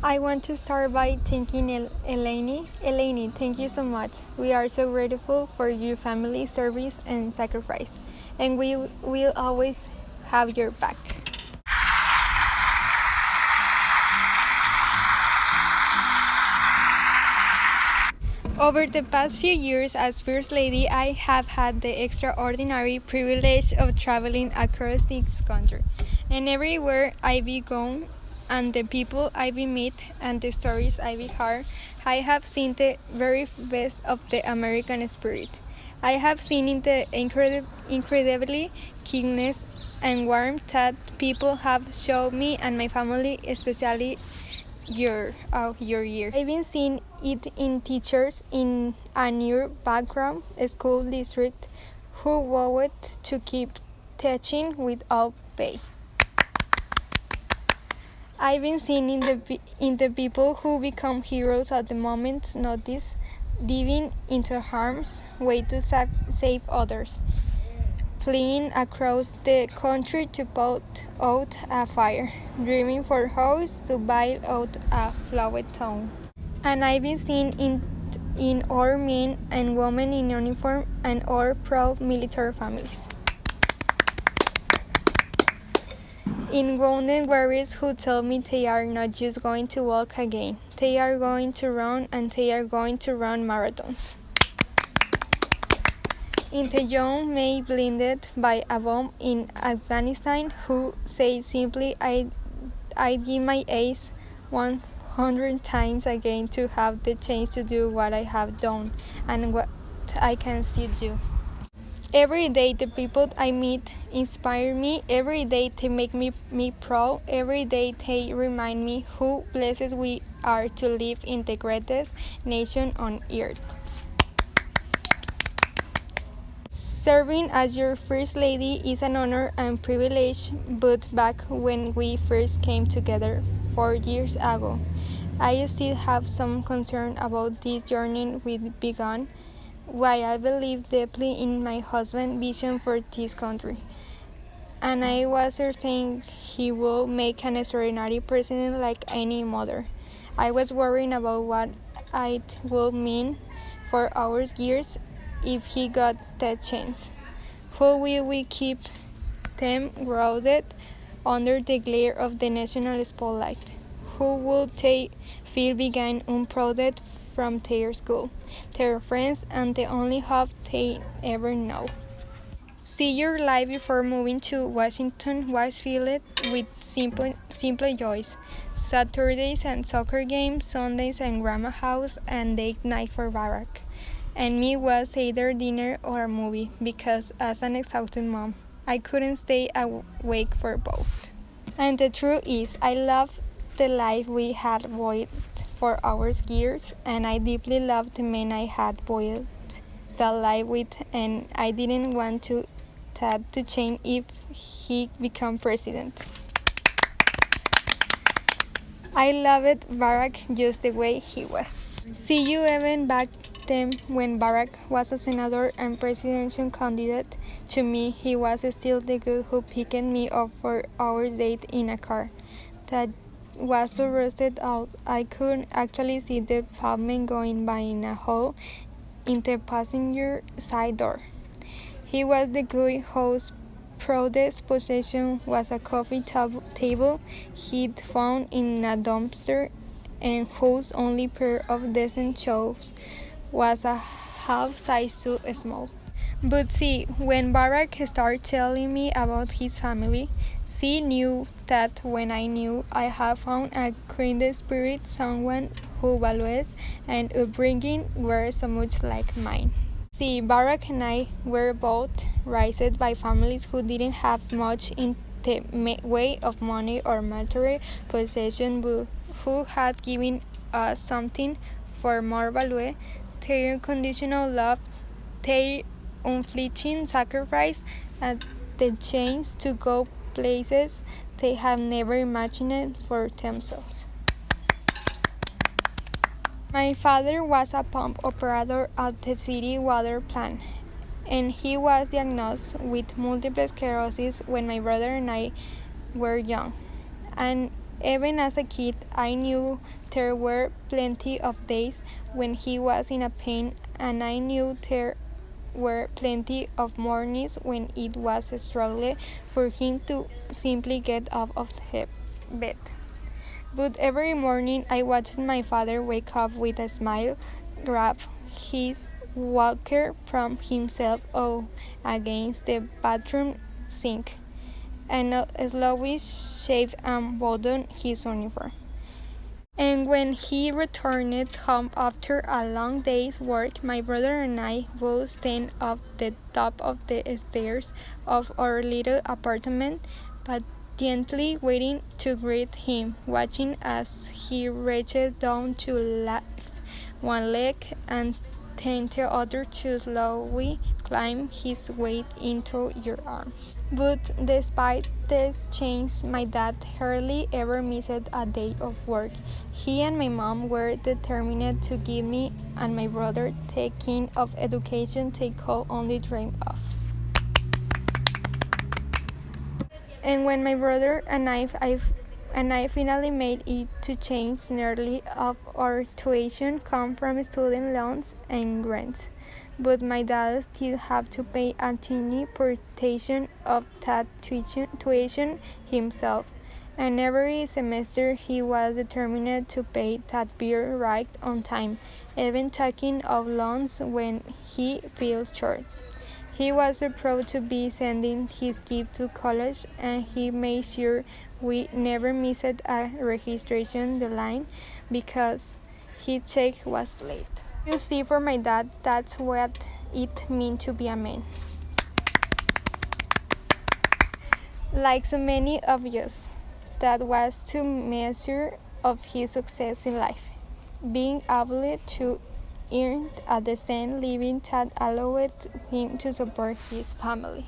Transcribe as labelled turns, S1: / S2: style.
S1: I want to start by thanking Eleni. Eleni, thank you so much. We are so grateful for your family service and sacrifice, and we will always have your back. Over the past few years as First Lady, I have had the extraordinary privilege of traveling across this country. And everywhere I've gone, and the people I've met, and the stories I've heard, I have seen the very best of the American spirit. I have seen in the incredibly kindness and warmth that people have shown me and my family, especially your year. I've been seeing it in teachers in a near background school district who vowed to keep teaching without pay. I've been seeing in the people who become heroes at the moment's notice, diving into harm's way to save others, fleeing across the country to put out a fire, dreaming for hours to bail out a flooded town. And I've been seeing in our men and women in uniform and our proud military families. In wounded warriors who tell me they are not just going to walk again, they are going to run, and they are going to run marathons. In the young men blinded by a bomb in Afghanistan who say simply, I'd give my ace 100 times again to have the chance to do what I have done and what I can still do. Every day the people I meet inspire me. Every day they make me proud. Every day they remind me how blessed we are to live in the greatest nation on earth. Serving as your First Lady is an honor and privilege, but back when we first came together 4 years ago, I still have some concern about this journey we began. Why I believe deeply in my husband's vision for this country, and I was certain he would make an extraordinary president like any mother. I was worrying about what it would mean for our years if he got that chance. How will we keep them grounded under the glare of the national spotlight? Who would they feel being unprouded from their school, their friends, and the only hope they ever know? See your life before moving to Washington was filled with simple joys. Saturdays and soccer games, Sundays and grandma house, and date night for Barack. And me was either dinner or a movie, because as an exhausted mom, I couldn't stay awake for both. And the truth is, I love the life we had built for our years, and I deeply loved the man I had built that life with, and I didn't want that to change if he became president. I loved Barack just the way he was. See you even back then when Barack was a senator and presidential candidate. To me, he was still the guy who picked me up for our date in a car that was so rusted out I could actually see the pavement going by in a hole in the passenger side door. He was the guy whose proudest possession was a coffee table he'd found in a dumpster, and whose only pair of decent shoes was a half size too small. But see, when Barack started telling me about his family, she knew that when I knew I had found a kindred spirit, someone whose values and upbringing were so much like mine. See, Barack and I were both raised by families who didn't have much in the way of money or material possession, but who had given us something for more value: their unconditional love, their unflinching sacrifice, and the chance to go places they had never imagined for themselves. My father was a pump operator at the city water plant, and he was diagnosed with multiple sclerosis when my brother and I were young. And Even as a kid, I knew there were plenty of days when he was in a pain, and I knew there were plenty of mornings when it was a struggle for him to simply get out of the bed. But every morning I watched my father wake up with a smile, grab his walker from himself against the bathroom sink, and slowly shave and button his uniform. And when he returned home after a long day's work, my brother and I would stand at the top of the stairs of our little apartment, patiently waiting to greet him, watching as he reached down to lift one leg and then the other to slowly climb his way into your arms. But despite this change, my dad hardly ever missed a day of work. He and my mom were determined to give me and my brother the kind of education they could only dream of. And when my brother and I finally made it to change, nearly of our tuition come from student loans and grants. But my dad still had to pay a tiny portion of that tuition himself. And every semester he was determined to pay that bill right on time, even talking of loans when he felt short. He was so proud to be sending his kid to college, and he made sure we never missed a registration deadline because his check was late. You see, for my dad, that's what it meant to be a man. Like so many of us, that was the measure of his success in life, being able to earn a decent living that allowed him to support his family.